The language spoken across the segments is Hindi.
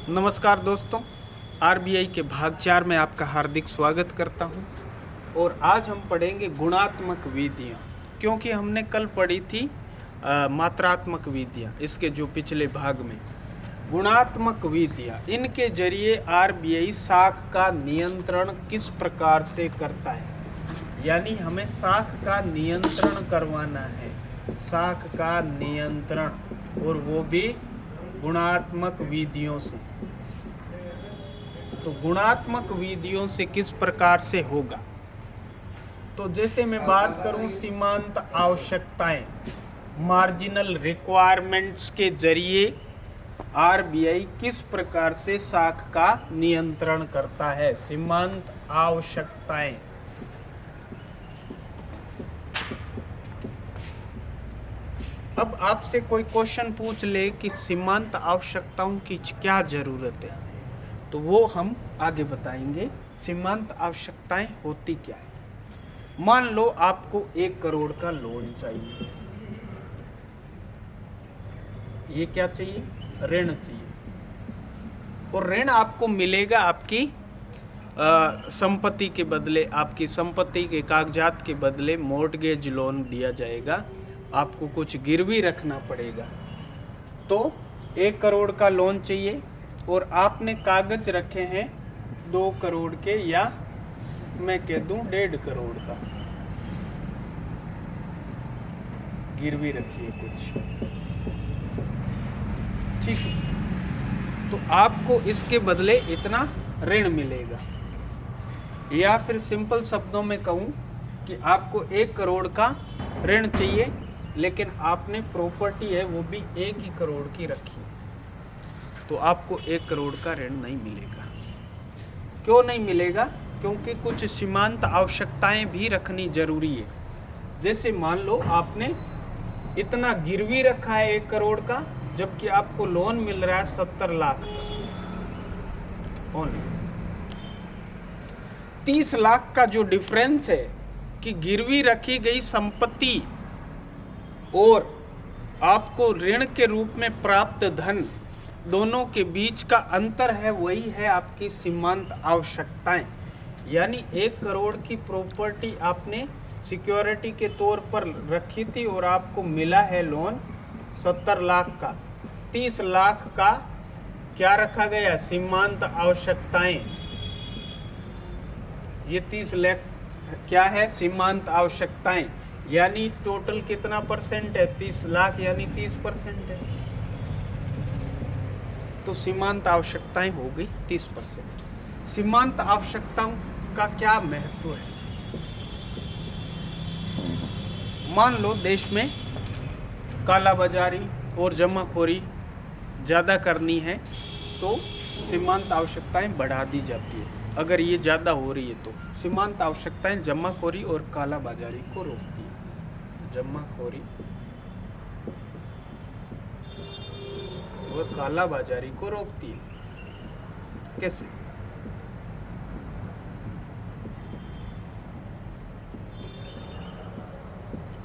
नमस्कार दोस्तों, आरबीआई के भाग 4 में आपका हार्दिक स्वागत करता हूं। और आज हम पढ़ेंगे गुणात्मक विधियां, क्योंकि हमने कल पढ़ी थी मात्रात्मक विधियां। इसके जो पिछले भाग में गुणात्मक विधियां, इनके जरिए आरबीआई साख का नियंत्रण किस प्रकार से करता है, यानी हमें साख का नियंत्रण करवाना है, साख का नियंत्रण, और वो भी गुणात्मक विधियों से। तो गुणात्मक विधियों से किस प्रकार से होगा, तो जैसे मैं बात करूं सीमांत आवश्यकताएं, मार्जिनल रिक्वायरमेंट्स के जरिए आरबीआई किस प्रकार से साख का नियंत्रण करता है। सीमांत आवश्यकताएं, अब आपसे कोई क्वेश्चन पूछ ले कि सीमांत आवश्यकताओं की क्या जरूरत है, तो वो हम आगे बताएंगे। सीमांत आवश्यकताएं होती क्या है। मान लो आपको 1 करोड़ का लोन चाहिए, ये क्या चाहिए, ऋण चाहिए, और ऋण आपको मिलेगा आपकी संपत्ति के बदले, आपकी संपत्ति के कागजात के बदले मॉर्टगेज लोन दिया जाएगा, आपको कुछ गिरवी रखना पड़ेगा। तो 1 करोड़ का लोन चाहिए और आपने कागज रखे हैं 2 करोड़ के, या मैं कह दूं 1.5 करोड़ का गिरवी रखिए कुछ, ठीक है। तो आपको इसके बदले इतना ऋण मिलेगा, या फिर सिंपल शब्दों में कहूं कि आपको 1 करोड़ का ऋण चाहिए, लेकिन आपने प्रॉपर्टी है वो भी 1 ही करोड़ की रखी, तो आपको 1 करोड़ का ऋण नहीं मिलेगा। क्यों नहीं मिलेगा? क्योंकि कुछ सीमांत आवश्यकताएं भी रखनी जरूरी है। जैसे मान लो आपने इतना गिरवी रखा है 1 करोड़ का, जबकि आपको लोन मिल रहा है 70 लाख का ओनली। 30 लाख का जो डिफरेंस है कि गिरवी रखी गई संपत्ति और आपको ऋण के रूप में प्राप्त धन, दोनों के बीच का अंतर है, वही है आपकी सीमांत आवश्यकताएं। यानी 1 करोड़ की प्रॉपर्टी आपने सिक्योरिटी के तौर पर रखी थी और आपको मिला है लोन 70 लाख का। 30 लाख का क्या रखा गया, सीमांत आवश्यकताएं। ये 30 लाख क्या है, सीमांत आवश्यकताएं। यानी टोटल कितना परसेंट है, 30 लाख यानी 30% है। तो सीमांत आवश्यकताएं हो गई 30%। सीमांत आवश्यकताओं का क्या महत्व है। मान लो देश में कालाबाजारी और जमाखोरी ज़्यादा करनी है, तो सीमांत आवश्यकताएं बढ़ा दी जाती है। अगर ये ज़्यादा हो रही है तो सीमांत आवश्यकताएं जमाखोरी और कालाबाजारी को रोकती है। जमाखोरी और कालाबाजारी को रोकती है। कैसे?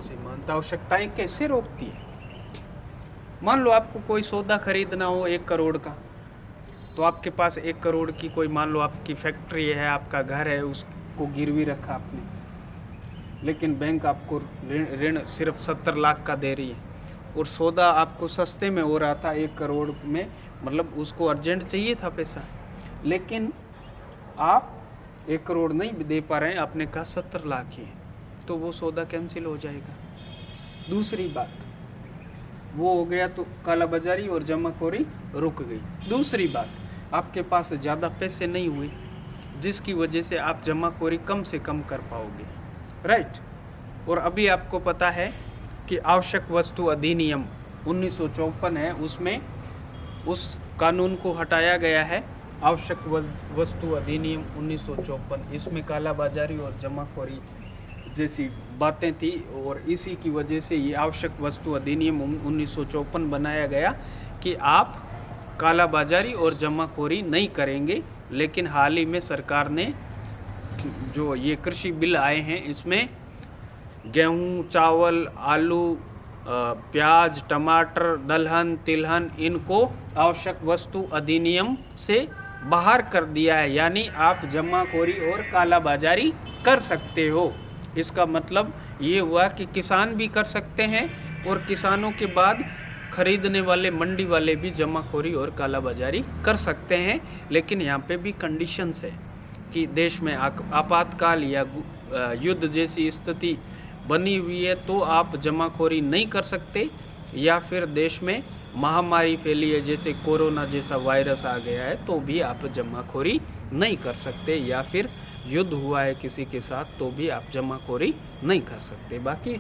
सीमांत आवश्यकताएं कैसे रोकती है। मान लो आपको कोई सौदा खरीदना हो 1 करोड़ का, तो आपके पास 1 करोड़ की कोई, मान लो आपकी फैक्ट्री है, आपका घर है, उसको गिरवी रखा आपने, लेकिन बैंक आपको ऋण सिर्फ 70 लाख का दे रही है, और सौदा आपको सस्ते में हो रहा था 1 करोड़ में, मतलब उसको अर्जेंट चाहिए था पैसा, लेकिन आप 1 करोड़ नहीं दे पा रहे हैं, आपने कहा 70 लाख ही है, तो वो सौदा कैंसिल हो जाएगा। दूसरी बात, वो हो गया तो कालाबाजारी और जमाखोरी रुक गई। दूसरी बात, आपके पास ज़्यादा पैसे नहीं हुए, जिसकी वजह से आप जमाखोरी कम से कम कर पाओगे, राइट। और अभी आपको पता है कि आवश्यक वस्तु अधिनियम 1954 है, उसमें उस कानून को हटाया गया है, आवश्यक वस्तु अधिनियम 1954। इसमें कालाबाजारी और जमाखोरी जैसी बातें थी, और इसी की वजह से ये आवश्यक वस्तु अधिनियम 1954 बनाया गया कि आप कालाबाजारी और जमाखोरी नहीं करेंगे। लेकिन हाल ही में सरकार ने जो ये कृषि बिल आए हैं, इसमें गेहूं, चावल, आलू, प्याज, टमाटर, दलहन, तिलहन, इनको आवश्यक वस्तु अधिनियम से बाहर कर दिया है, यानी आप जमाखोरी और कालाबाजारी कर सकते हो। इसका मतलब ये हुआ कि किसान भी कर सकते हैं और किसानों के बाद खरीदने वाले मंडी वाले भी जमाखोरी और कालाबाजारी कर सकते हैं। लेकिन यहाँ पे भी कंडीशंस है कि देश में आपातकाल या युद्ध जैसी स्थिति बनी हुई है तो आप जमाखोरी नहीं कर सकते, या फिर देश में महामारी फैली है जैसे कोरोना जैसा वायरस आ गया है तो भी आप जमाखोरी नहीं कर सकते, या फिर युद्ध हुआ है किसी के साथ तो भी आप जमाखोरी नहीं कर सकते। बाकी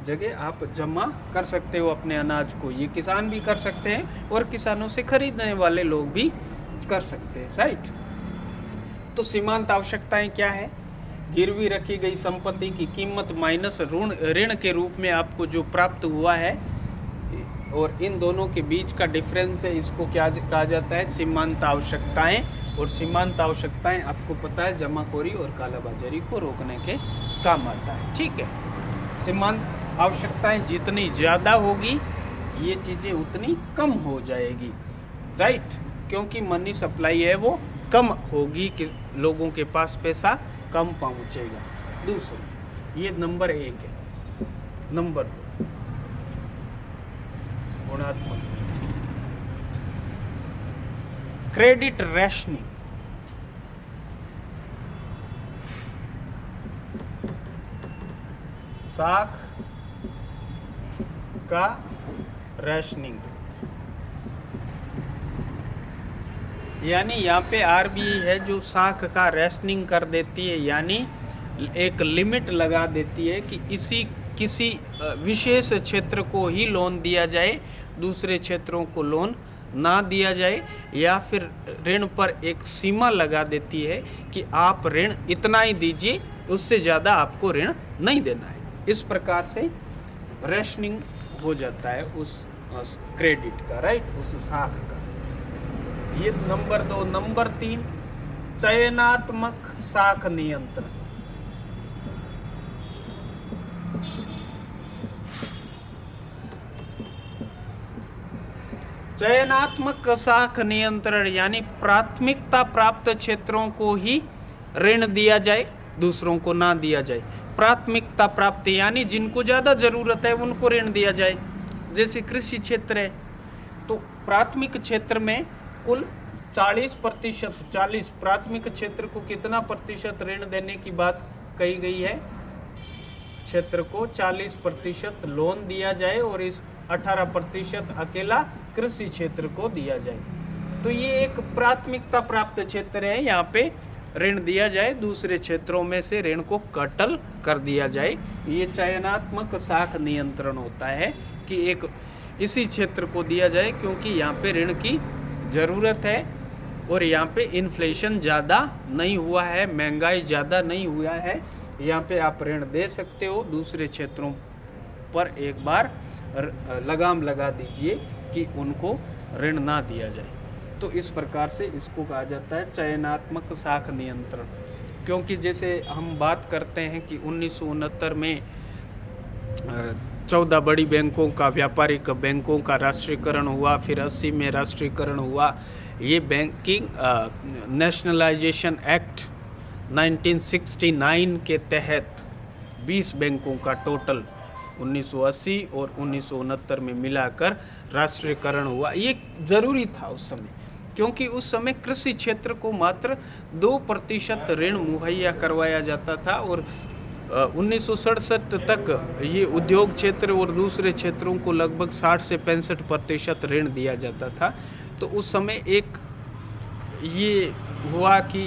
जगह आप जमा कर सकते हो अपने अनाज को, ये किसान भी कर सकते हैं और किसानों से खरीदने वाले लोग भी कर सकते हैं, राइट। तो सीमांत आवश्यकताएं क्या है? गिरवी रखी गई संपत्ति की कीमत माइनस ऋण के रूप में आपको जो प्राप्त हुआ है और इन दोनों के बीच का डिफरेंस है, इसको क्या कहा जाता है? सीमांत आवश्यकताएं। और सीमांत आवश्यकताएं आपको पता है जमाखोरी और कालाबाजारी को रोकने के काम आता है, ठीक है। सीमांत आवश्यकताएं जितनी ज़्यादा होगी ये चीज़ें उतनी कम हो जाएगी, राइट, क्योंकि मनी सप्लाई है वो कम होगी कि लोगों के पास पैसा कम पहुंचेगा। दूसरा ये नंबर 1 है। नंबर 2 गुणात्मक क्रेडिट रैशनिंग। साख का रैशनिंग, यानी यहाँ पे आरबीआई है जो साख का रैशनिंग कर देती है, यानी एक लिमिट लगा देती है कि किसी विशेष क्षेत्र को ही लोन दिया जाए, दूसरे क्षेत्रों को लोन ना दिया जाए, या फिर ऋण पर एक सीमा लगा देती है कि आप ऋण इतना ही दीजिए, उससे ज़्यादा आपको ऋण नहीं देना है। इस प्रकार से रैशनिंग हो जाता है उस क्रेडिट का, राइट, उस साख का। ये नंबर 2। नंबर 3 चयनात्मक साख नियंत्रण। चयनात्मक साख नियंत्रण यानी प्राथमिकता प्राप्त क्षेत्रों को ही ऋण दिया जाए, दूसरों को ना दिया जाए। प्राथमिकता प्राप्त यानी जिनको ज़्यादा ज़रूरत है उनको ऋण दिया जाए। जैसे कृषि क्षेत्र है तो प्राथमिक क्षेत्र में कुल 40% प्राथमिक क्षेत्र को कितना प्रतिशत ऋण देने की बात कही गई है? क्षेत्र को 40% लोन दिया जाए और इस 18% अकेला कृषि क्षेत्र को दिया जाए। तो ये एक प्राथमिकता प्राप्त क्षेत्र है, यहाँ पे ऋण दिया जाए, दूसरे क्षेत्रों में से ऋण को कटल कर दिया जाए। ये चयनात्मक साख नियंत्रण होता है कि एक इसी क्षेत्र को दिया जाए क्योंकि यहाँ पे ऋण की ज़रूरत है और यहाँ पे इन्फ्लेशन ज़्यादा नहीं हुआ है, महंगाई ज़्यादा नहीं हुआ है, यहाँ पे आप ऋण दे सकते हो। दूसरे क्षेत्रों पर एक बार लगाम लगा दीजिए कि उनको ऋण ना दिया जाए। तो इस प्रकार से इसको कहा जाता है चयनात्मक साख नियंत्रण। क्योंकि जैसे हम बात करते हैं कि 1969 में 14 बड़ी बैंकों का, व्यापारिक बैंकों का राष्ट्रीयकरण हुआ, फिर 80 में राष्ट्रीयकरण हुआ। ये बैंकिंग नेशनलाइजेशन एक्ट 1969 के तहत 20 बैंकों का टोटल 1980 और 1969 में मिलाकर राष्ट्रीयकरण हुआ। ये ज़रूरी था उस समय, क्योंकि उस समय कृषि क्षेत्र को मात्र 2% ऋण मुहैया करवाया जाता था और 1967 तक ये उद्योग क्षेत्र और दूसरे क्षेत्रों को लगभग 60 से 65% ऋण दिया जाता था। तो उस समय एक ये हुआ कि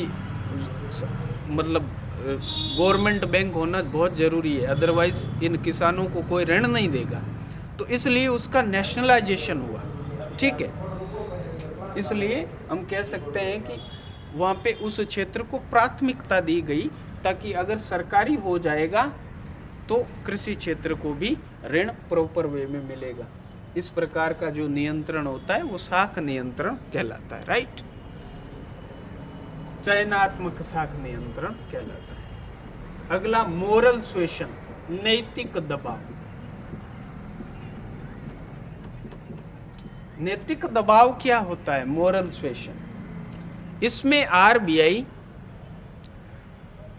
मतलब गवर्नमेंट बैंक होना बहुत ज़रूरी है, अदरवाइज़ इन किसानों को कोई ऋण नहीं देगा। तो इसलिए उसका नेशनलाइजेशन हुआ, ठीक है। इसलिए हम कह सकते हैं कि वहाँ पे उस क्षेत्र को प्राथमिकता दी गई ताकि अगर सरकारी हो जाएगा तो कृषि क्षेत्र को भी ऋण प्रॉपर वे में मिलेगा। इस प्रकार का जो नियंत्रण होता है वो साख नियंत्रण कहलाता है, राइट। चयनात्मक साख नियंत्रण कहलाता है। अगला मोरल सुएशन, नैतिक दबाव। नैतिक दबाव क्या होता है? Moral suasion. इसमें आरबीआई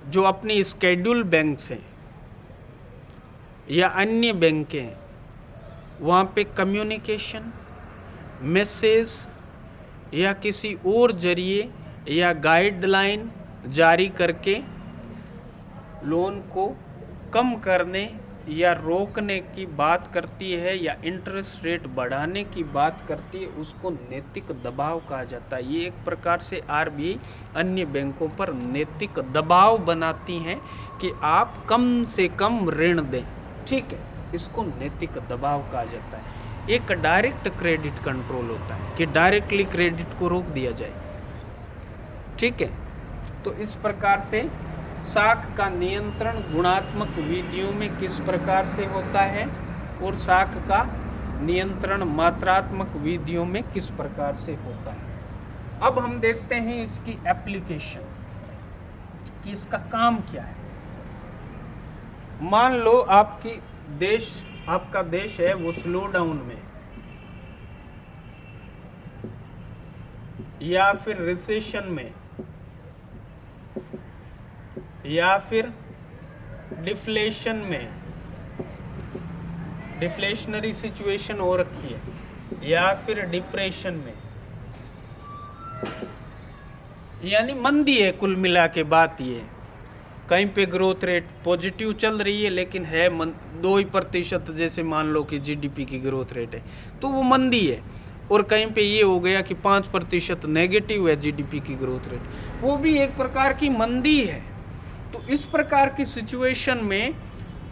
जो अपनी स्केड्यूल बैंक हैं या अन्य बैंकें हैं, वहाँ पे कम्युनिकेशन, मैसेज या किसी और जरिए या गाइडलाइन जारी करके लोन को कम करने या रोकने की बात करती है या इंटरेस्ट रेट बढ़ाने की बात करती है, उसको नैतिक दबाव कहा जाता है। ये एक प्रकार से आरबीआई अन्य बैंकों पर नैतिक दबाव बनाती हैं कि आप कम से कम ऋण दें, ठीक है, इसको नैतिक दबाव कहा जाता है। एक डायरेक्ट क्रेडिट कंट्रोल होता है कि डायरेक्टली क्रेडिट को रोक दिया जाए, ठीक है। तो इस प्रकार से साख का नियंत्रण गुणात्मक विधियों में किस प्रकार से होता है और साख का नियंत्रण मात्रात्मक विधियों में किस प्रकार से होता है। अब हम देखते हैं इसकी एप्लीकेशन कि इसका काम क्या है। मान लो आपका देश है वो स्लो डाउन में या फिर रिसेशन में या फिर डिफ्लेशन में, डिफ्लेशनरी सिचुएशन हो रखी है, या फिर डिप्रेशन में, यानी मंदी है। कुल मिला के बात ये, कहीं पे ग्रोथ रेट पॉजिटिव चल रही है लेकिन है 2% जैसे मान लो कि जीडीपी की ग्रोथ रेट है तो वो मंदी है, और कहीं पे ये हो गया कि 5% नेगेटिव है जीडीपी की ग्रोथ रेट, वो भी एक प्रकार की मंदी है। तो इस प्रकार की सिचुएशन में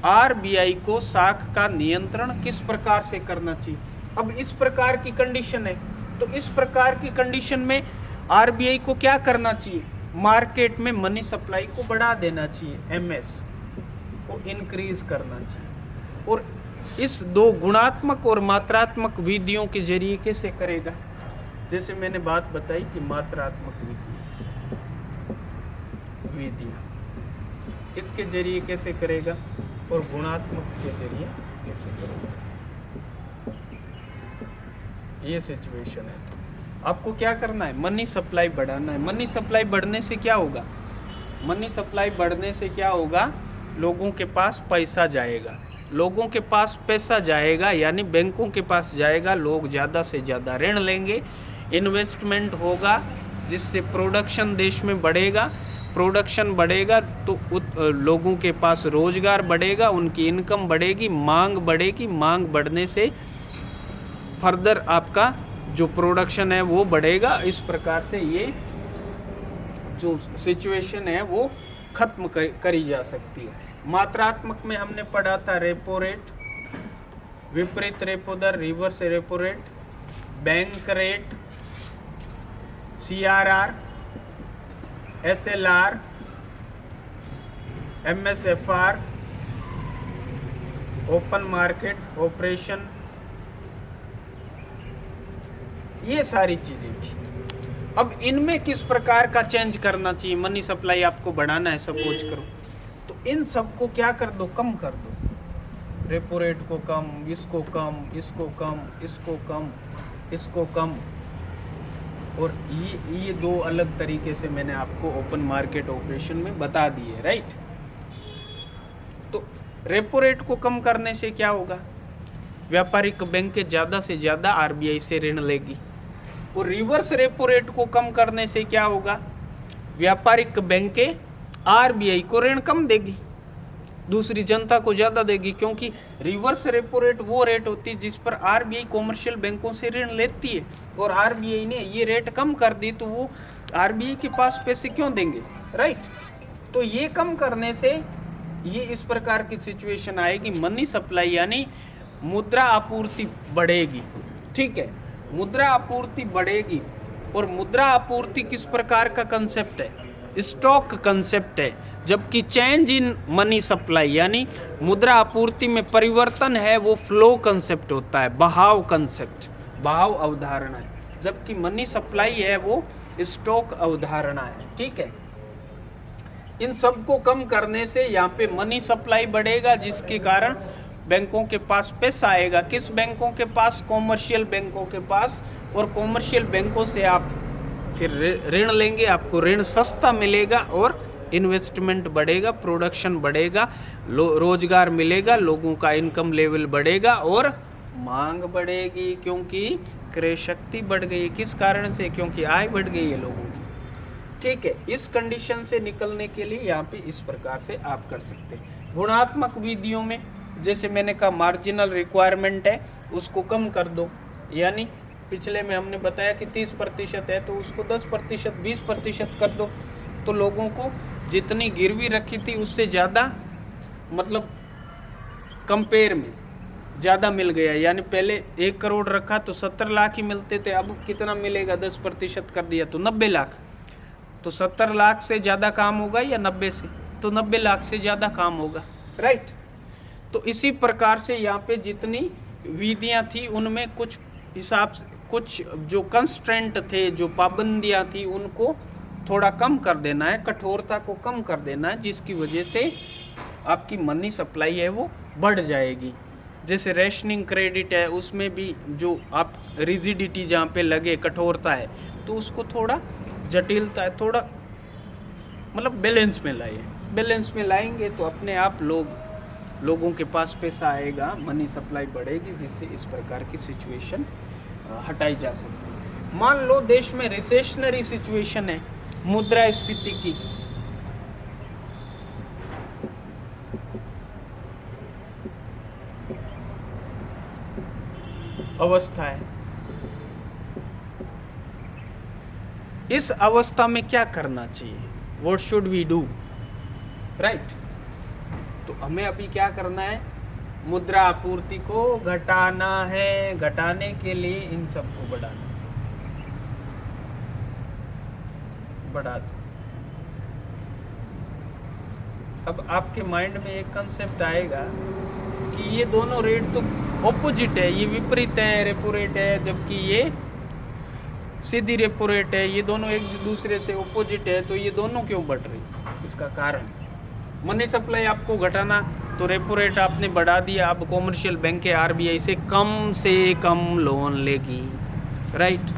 आरबीआई को साख का नियंत्रण किस प्रकार से करना चाहिए। अब इस प्रकार की कंडीशन है, तो इस प्रकार की कंडीशन में आरबीआई को क्या करना चाहिए? मार्केट में मनी सप्लाई को बढ़ा देना चाहिए, एमएस को इंक्रीज करना चाहिए। और इस दो गुणात्मक और मात्रात्मक विधियों के जरिए कैसे करेगा? जैसे मैंने बात बताई कि मात्रात्मक विधियां इसके जरिए कैसे करेगा और गुणात्मक के जरिए कैसे करेगा, ये सिचुएशन है। तो आपको क्या करना है? मनी सप्लाई बढ़ाना है। मनी सप्लाई बढ़ने से क्या होगा? मनी सप्लाई बढ़ने से क्या होगा? लोगों के पास पैसा जाएगा, लोगों के पास पैसा जाएगा यानी बैंकों के पास जाएगा, लोग ज़्यादा से ज़्यादा ऋण लेंगे, इन्वेस्टमेंट होगा जिससे प्रोडक्शन देश में बढ़ेगा, प्रोडक्शन बढ़ेगा तो लोगों के पास रोजगार बढ़ेगा, उनकी इनकम बढ़ेगी, मांग बढ़ेगी, मांग बढ़ने से फर्दर आपका जो प्रोडक्शन है वो बढ़ेगा। इस प्रकार से ये जो सिचुएशन है वो खत्म करी जा सकती है। मात्रात्मक में हमने पढ़ा था रेपो रेट, विपरीत रेपो दर, reverse repo rate, bank rate, CRR, SLR, MSFR, open market operation, ये सारी चीजें थी। अब इनमें किस प्रकार का चेंज करना चाहिए? मनी सप्लाई आपको बढ़ाना है, सपोज करो, तो इन सबको क्या कर दो? कम कर दो। रेपो रेट को कम, इसको कम, इसको कम, इसको कम, इसको कम। और ये दो अलग तरीके से मैंने आपको ओपन मार्केट ऑपरेशन में बता दिए, राइट। तो रेपो रेट को कम करने से क्या होगा? व्यापारिक बैंक ज़्यादा से ज़्यादा आरबीआई से ऋण लेगी। और रिवर्स रेपो रेट को कम करने से क्या होगा? व्यापारिक बैंकें आरबीआई को ऋण कम देगी, दूसरी जनता को ज़्यादा देगी, क्योंकि रिवर्स रेपो रेट वो रेट होती है जिस पर आरबीआई कॉमर्शियल बैंकों से ऋण लेती है, और आरबीआई ने ये रेट कम कर दी तो वो आरबीआई के पास पैसे क्यों देंगे, राइट। तो ये कम करने से ये इस प्रकार की सिचुएशन आएगी, मनी सप्लाई यानी मुद्रा आपूर्ति बढ़ेगी, ठीक है, मुद्रा आपूर्ति बढ़ेगी। और मुद्रा आपूर्ति किस प्रकार का कंसेप्ट है? स्टॉक कंसेप्ट है, जबकि चेंज इन मनी सप्लाई यानी मुद्रा आपूर्ति में परिवर्तन है वो फ्लो कंसेप्ट होता है, बहाव कंसेप्ट, बहाव अवधारणा है, जबकि मनी सप्लाई है वो स्टॉक अवधारणा है, ठीक है। इन सब को कम करने से यहाँ पे मनी सप्लाई बढ़ेगा जिसके कारण बैंकों के पास पैसा आएगा। किस बैंकों के पास? कॉमर्शियल बैंकों के पास। और कॉमर्शियल बैंकों से आप फिर ऋण लेंगे, आपको ऋण सस्ता मिलेगा और इन्वेस्टमेंट बढ़ेगा, प्रोडक्शन बढ़ेगा, रोजगार मिलेगा, लोगों का इनकम लेवल बढ़ेगा और मांग बढ़ेगी, क्योंकि क्रय शक्ति बढ़ गई। किस कारण से? क्योंकि आय बढ़ गई है लोगों की। ठीक है, इस कंडीशन से निकलने के लिए यहाँ पे इस प्रकार से आप कर सकते हैं। गुणात्मक विधियों में जैसे मैंने कहा मार्जिनल रिक्वायरमेंट है उसको कम कर दो, यानी पिछले में हमने बताया कि 30% है तो उसको 10%, 20% कर दो, तो लोगों को जितनी गिरवी रखी थी उससे ज़्यादा, मतलब कंपेयर में ज़्यादा मिल गया। यानी पहले 1 करोड़ रखा तो 70 लाख ही मिलते थे, अब कितना मिलेगा? 10% कर दिया तो 90 लाख। तो 70 लाख से ज़्यादा काम होगा या 90 से? तो 90 लाख से ज़्यादा काम होगा, राइट। तो इसी प्रकार से यहाँ पे जितनी विधियाँ थी उनमें कुछ हिसाब से कुछ जो कंस्ट्रेंट थे, जो पाबंदियाँ थी, उनको थोड़ा कम कर देना है, कठोरता को कम कर देना है, जिसकी वजह से आपकी मनी सप्लाई है वो बढ़ जाएगी। जैसे रेशनिंग क्रेडिट है, उसमें भी जो आप रिजिडिटी जहाँ पे लगे, कठोरता है, तो उसको थोड़ा जटिलता है, थोड़ा मतलब बैलेंस में लाइए। बैलेंस में लाएंगे तो अपने आप लोगों के पास पैसा आएगा, मनी सप्लाई बढ़ेगी, जिससे इस प्रकार की सिचुएशन हटाई जा सकती है। मान लो देश में रिसेशनरी सिचुएशन है, मुद्रास्फीति की, अवस्था है। इस अवस्था में क्या करना चाहिए? What should we do? Right. तो हमें अभी क्या करना है? मुद्रा आपूर्ति को घटाना है। घटाने के लिए इन सबको बढ़ा दो। अब आपके माइंड में एक कंसेप्ट आएगा कि ये दोनों रेट तो ऑपोजिट है, ये विपरीत है, रेपो रेट है, जबकि ये सीधी रेपो रेट है, ये दोनों एक दूसरे से ऑपोजिट है, तो ये दोनों क्यों बढ़ रही? इसका कारण मनी सप्लाई आपको घटाना, तो रेपो रेट आपने बढ़ा दिया, अब कॉमर्शियल बैंक के आरबीआई से कम लोन लेगी, राइट।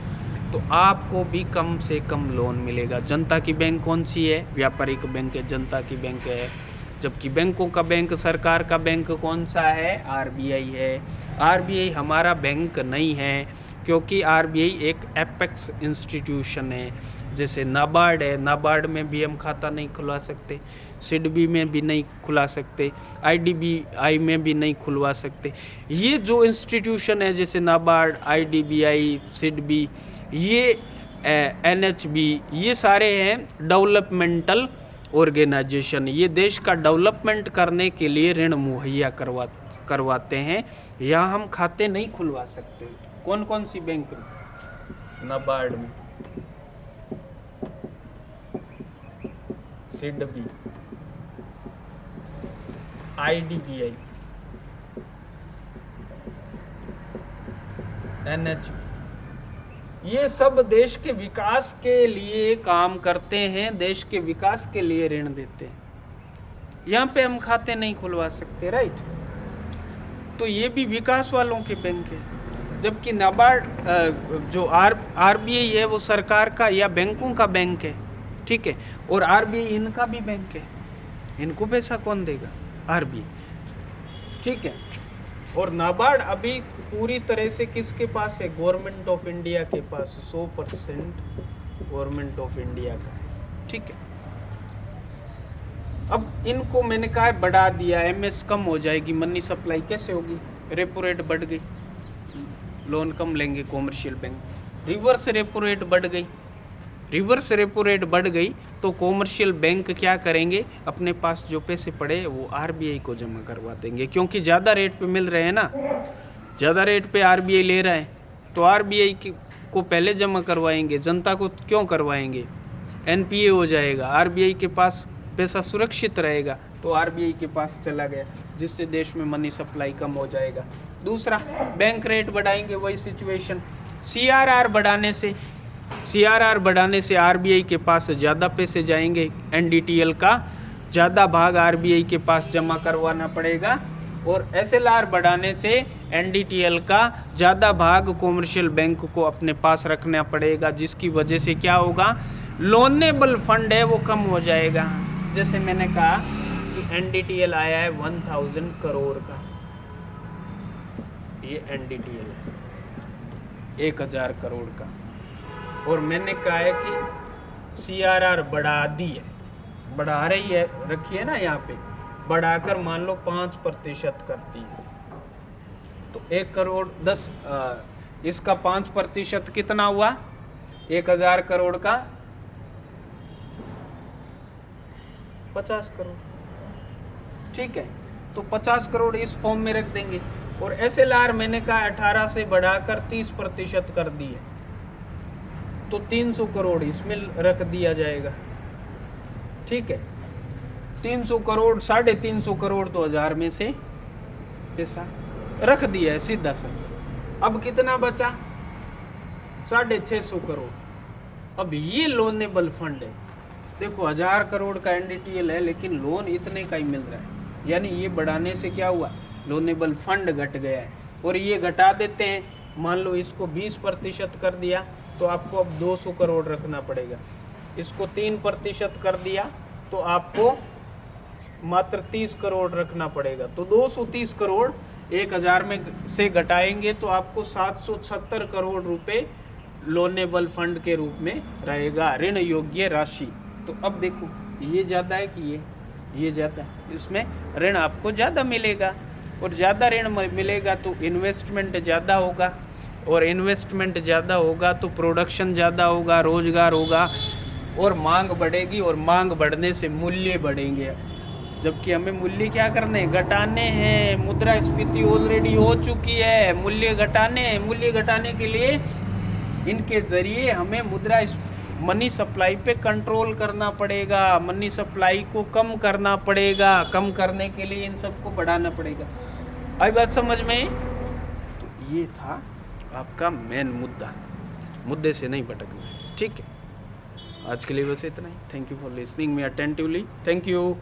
तो आपको भी कम से कम लोन मिलेगा। जनता की बैंक कौन सी है? व्यापारिक बैंक है, जनता की बैंक है। जबकि बैंकों का बैंक, सरकार का बैंक कौन सा है? आरबीआई है। आरबीआई हमारा बैंक नहीं है, क्योंकि आरबीआई एक एपेक्स इंस्टीट्यूशन है। जैसे नाबार्ड है, नाबार्ड में भी हम खाता नहीं खुलवा सकते, सिडबी में भी नहीं खुला सकते, आईडीबीआई में भी नहीं खुलवा सकते। ये जो इंस्टीट्यूशन है जैसे नाबार्ड, आईडीबीआई, सिडबी, ये एनएचबी, ये सारे हैं डेवलपमेंटल ऑर्गेनाइजेशन। ये देश का डेवलपमेंट करने के लिए ऋण मुहैया करवाते हैं। यहाँ हम खाते नहीं खुलवा सकते। कौन कौन सी बैंक में? नाबार्ड में, सिडबी, आईडीबीआई, एनएचबी, ये सब देश के विकास के लिए काम करते हैं, देश के विकास के लिए ऋण देते हैं। यहाँ पे हम खाते नहीं खुलवा सकते, राइट। तो ये भी विकास वालों के बैंक है। जबकि नाबार्ड जो आरबीआई है वो सरकार का या बैंकों का बैंक है, ठीक है। और आरबीआई इनका भी बैंक है, इनको पैसा कौन देगा? आरबीआई, ठीक है। और नाबार्ड अभी पूरी तरह से किसके पास है? गवर्नमेंट ऑफ इंडिया के पास, 100% गवर्नमेंट ऑफ इंडिया का, ठीक है। अब इनको मैंने कहा है बढ़ा दिया, एमएस कम हो जाएगी, मनी सप्लाई कैसे होगी? रेपो रेट बढ़ गई, लोन कम लेंगे commercial bank. Reverse repo rate बढ़ गई, रिवर्स रेपो रेट बढ़ गई तो कॉमर्शियल बैंक क्या करेंगे? अपने पास जो पैसे पड़े वो आरबीआई को जमा करवा देंगे, क्योंकि ज़्यादा रेट पे मिल रहे हैं ना, ज़्यादा रेट पे आरबीआई ले रहा है, तो आरबीआई को पहले जमा करवाएंगे। जनता को क्यों करवाएंगे? एनपीए हो जाएगा, आरबीआई के पास पैसा सुरक्षित रहेगा, तो आरबीआई के पास चला गया, जिससे देश में मनी सप्लाई कम हो जाएगा। दूसरा, बैंक रेट बढ़ाएंगे, वही सिचुएशन। सीआरआर बढ़ाने से आरबीआई के पास ज़्यादा पैसे जाएंगे, एनडीटीएल का ज़्यादा भाग आरबीआई के पास जमा करवाना पड़ेगा, और SLR बढ़ाने से NDTL का ज़्यादा भाग कॉमर्शियल बैंक को अपने पास रखना पड़ेगा, जिसकी वजह से क्या होगा, लोनेबल फंड है वो कम हो जाएगा। जैसे मैंने कहा कि NDTL आया है 1000 करोड़ का, ये NDTL है 1000 करोड़ का, और मैंने कहा है कि CRR बढ़ा दी है, बढ़ा रही है, रखी है ना यहाँ पे, बढ़ाकर मान लो 5% करती है, तो 1 करोड़ 10 इसका 5% कितना हुआ, 1000 करोड़ का 50 करोड़, ठीक है। तो 50 करोड़ इस फॉर्म में रख देंगे, और SLR मैंने कहा 18 से बढ़ाकर 30% कर दी है, तो 300 करोड़ इसमें रख दिया जाएगा, ठीक है। 300 करोड़ 350 करोड़ तो 1000 में से पैसा रख दिया है सीधा सा। अब कितना बचा, 650 करोड़। अब ये लोनेबल फंड है, देखो 1000 करोड़ का NDTL है, लेकिन लोन इतने का ही मिल रहा है, यानी ये बढ़ाने से क्या हुआ, लोनेबल फंड घट गया है। और ये घटा देते हैं, मान लो इसको 20% कर दिया तो आपको अब 200 करोड़ रखना पड़ेगा, इसको 3% कर दिया तो आपको मात्र 30 करोड़ रखना पड़ेगा, तो 230 करोड़ 1000 में से घटाएंगे तो आपको 770 करोड़ रुपए लोनेबल फंड के रूप में रहेगा, ऋण योग्य राशि। तो अब देखो ये ज़्यादा है कि ये ज़्यादा है, इसमें ऋण आपको ज़्यादा मिलेगा, और ज़्यादा ऋण मिलेगा तो इन्वेस्टमेंट ज़्यादा होगा, और इन्वेस्टमेंट ज़्यादा होगा तो प्रोडक्शन ज़्यादा होगा, रोजगार होगा, और मांग बढ़ेगी, और मांग बढ़ने से मूल्य बढ़ेंगे। जबकि हमें मूल्य क्या करने हैं, घटाने हैं। मुद्रास्फीति ऑलरेडी हो चुकी है, मूल्य घटाने हैं। मूल्य घटाने के लिए इनके जरिए हमें मनी सप्लाई पे कंट्रोल करना पड़ेगा, मनी सप्लाई को कम करना पड़ेगा, कम करने के लिए इन सबको बढ़ाना पड़ेगा। आई बात समझ में? तो ये था आपका मेन मुद्दा, मुद्दे से नहीं भटकना है, ठीक है। आज के लिए बस इतना ही। Thank you for listening me attentively. Thank you.